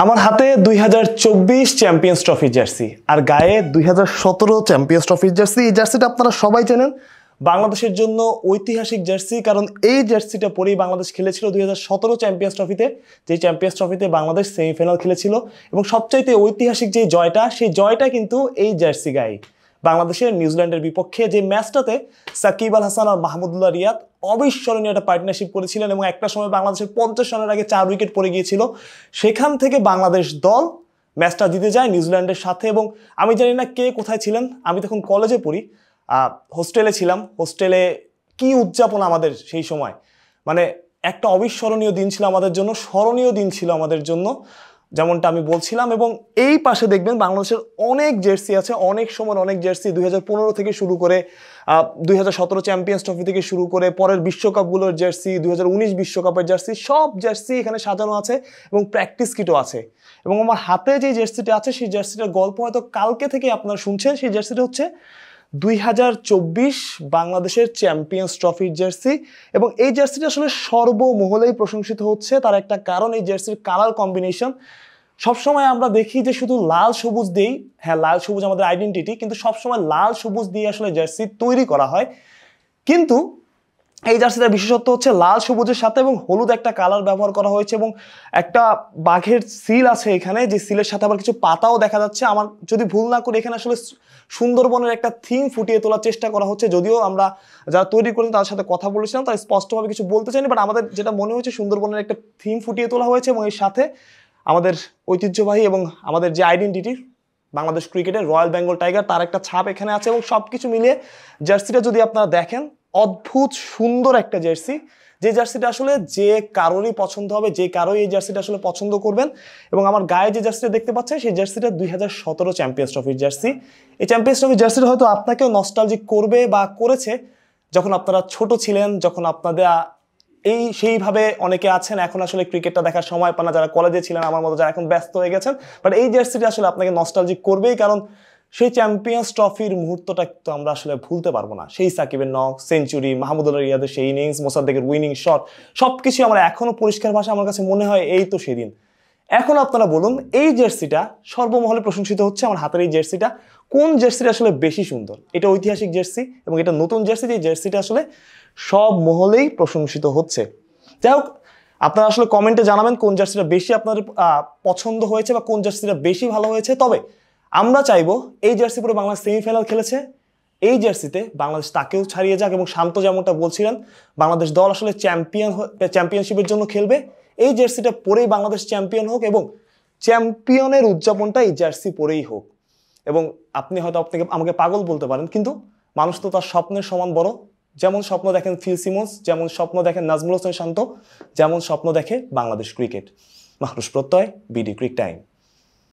আমার হাতে 2024 champions trophy jersey আর গায়ে 2017 চ্যাম্পিয়ন্স ট্রফি জার্সি। এই জার্সিটা আপনারা সবাই চেনেন, বাংলাদেশের জন্য ঐতিহাসিক জার্সি, কারণ এই জার্সিটা পরেই বাংলাদেশ খেলেছিল 2017 চ্যাম্পিয়ন্স ট্রফিতে, যে চ্যাম্পিয়ন্স ট্রফিতে বাংলাদেশ সেমিফাইনাল খেলেছিল এবং সবচাইতে ঐতিহাসিক যে জয়টা, সেই জয়টা কিন্তু এই জার্সি গায়ে বাংলাদেশের নিউজিল্যান্ডের বিপক্ষে, যে ম্যাচটাতে সাকিব আল হাসান আর মাহমুদুল্লাহ রিয়াদ অবিস্মরণীয় একটা পার্টনারশিপ করেছিলেন এবং একটা সময় বাংলাদেশের 50 রানের আগে 4 উইকেট পড়ে গিয়েছিল। সেখান থেকে বাংলাদেশ দল ম্যাচটা জিতে যায় নিউজিল্যান্ডের সাথে। এবং আমি জানি না কে কোথায় ছিলেন, আমি তখন কলেজে পড়ি, হোস্টেলে ছিলাম। হোস্টেলে কি উদযাপন আমাদের সেই সময়, মানে একটা অবিস্মরণীয় দিন ছিল আমাদের জন্য, স্মরণীয় দিন ছিল আমাদের জন্য, যেমনটা আমি বলছিলাম। এবং এই পাশে দেখবেন বাংলাদেশের অনেক জার্সি আছে, অনেক সময় অনেক জার্সি 2015 থেকে শুরু করে 2017 চ্যাম্পিয়ন্স ট্রফি থেকে শুরু করে পরের বিশ্বকাপগুলোর জার্সি, 2019 বিশ্বকাপের জার্সি, সব জার্সি এখানে সাজানো আছে এবং প্র্যাকটিস কিটও আছে। এবং আমার হাতে যে জার্সিটা আছে সেই জার্সিটার গল্প হয়তো কালকে থেকে আপনারা শুনছেন। সেই জার্সিটা হচ্ছে 2024 বাংলাদেশের চ্যাম্পিয়ন্স ট্রফির জার্সি। এবং এই জার্সিটা আসলে সর্বমহলেই প্রশংসিত হচ্ছে। তার একটা কারণ, এই জার্সির কালার কম্বিনেশন। সবসময় আমরা দেখি যে শুধু লাল সবুজ দিয়েই, হ্যাঁ লাল সবুজ আমাদের আইডেন্টিটি, কিন্তু সবসময় লাল সবুজ দিয়ে আসলে জার্সি তৈরি করা হয়। কিন্তু এই জার্সিটার বিশেষত্ব হচ্ছে লাল সবুজের সাথে এবং হলুদ একটা কালার ব্যবহার করা হয়েছে এবং একটা বাঘের সিল আছে এখানে, যে সিলের সাথে আবার কিছু পাতাও দেখা যাচ্ছে। আমার যদি ভুল না করি এখানে আসলে সুন্দরবনের একটা থিম ফুটিয়ে তোলার চেষ্টা করা হচ্ছে, যদিও আমরা যারা তৈরি করেন তাদের সাথে কথা বলেছিলাম, তারা স্পষ্টভাবে কিছু বলতে চাইনি, বাট আমাদের যেটা মনে হয়েছে সুন্দরবনের একটা থিম ফুটিয়ে তোলা হয়েছে এবং এর সাথে আমাদের ঐতিহ্যবাহী এবং আমাদের যে আইডেন্টিটি বাংলাদেশ ক্রিকেটের রয়্যাল বেঙ্গল টাইগার, তার একটা ছাপ এখানে আছে। এবং সব কিছু মিলিয়ে জার্সিটা যদি আপনারা দেখেন, অদ্ভুত সুন্দর একটা জার্সি, যে জার্সিটা আসলে যে কারোরই পছন্দ হবে, যে কারোই এই জার্সিটা আসলে পছন্দ করবেন। এবং আমার গায়ে যে জার্সিটা দেখতে পাচ্ছেন সেই জার্সিটা 2017 চ্যাম্পিয়ন্স ট্রফির জার্সি। এই চ্যাম্পিয়ন্স ট্রফির জার্সিটা হয়তো আপনাকেও নস্টালজিক করবে বা করেছে, যখন আপনারা ছোট ছিলেন, যখন আপনাদের সেইভাবে অনেকে আছেন এখন আসলে ক্রিকেটটা দেখার সময় পান না, যারা কলেজে ছিলেন আমার মতো, যারা এখন ব্যস্ত হয়ে গেছেন। বাট এই জার্সিটা আসলে আপনাকে নস্টালজিক করবেই, কারণ সেই চ্যাম্পিয়ন্স ট্রফির মুহূর্তটা তো আমরা আসলে ভুলতে পারবো না। সেই সাকিবের নক, সেঞ্চুরি, মাহমুদুল্লাহ রিয়াদের সেই ইনিংস, মোসাদ্দেকের উইনিং শট, সবকিছু আমার এখনো পরিষ্কার ভাষা আমার কাছে মনে হয় এই তো সেদিন। এখন আপনারা বলুন, এই জার্সিটা সর্বমহলে প্রশংসিত হচ্ছে, আমার হাতের এই জার্সিটা, কোন জার্সিটা আসলে বেশি সুন্দর? এটা ঐতিহাসিক জার্সি এবং এটা নতুন জার্সি, যে জার্সিটা আসলে সব মহলেই প্রশংসিত হচ্ছে। যাই হোক, আপনারা আসলে কমেন্টে জানাবেন কোন জার্সিটা বেশি আপনাদের পছন্দ হয়েছে বা কোন জার্সিটা বেশি ভালো হয়েছে। তবে আমরা চাইবো এই জার্সি পরে বাংলাদেশ সেমিফাইনাল খেলেছে, এই জার্সিতে বাংলাদেশ তাকেও ছাড়িয়ে যাক। এবং শান্ত যেমনটা বলছিলেন, বাংলাদেশ দল আসলে চ্যাম্পিয়নশিপের জন্য খেলবে, এই জার্সিটা পরেই বাংলাদেশ চ্যাম্পিয়ন হোক এবং চ্যাম্পিয়নের উদযাপনটা এই জার্সি পরেই হোক। এবং আপনি হয়তো আমাকে পাগল বলতে পারেন, কিন্তু মানুষ তো তার স্বপ্নের সমান বড়। যেমন স্বপ্ন দেখেন ফিল সিমন্স, যেমন স্বপ্ন দেখেন নাজমুল হোসেন শান্ত, যেমন স্বপ্ন দেখে বাংলাদেশ ক্রিকেট। মাহরুষ প্রত্যয়, বিডি ক্রিক টাইম।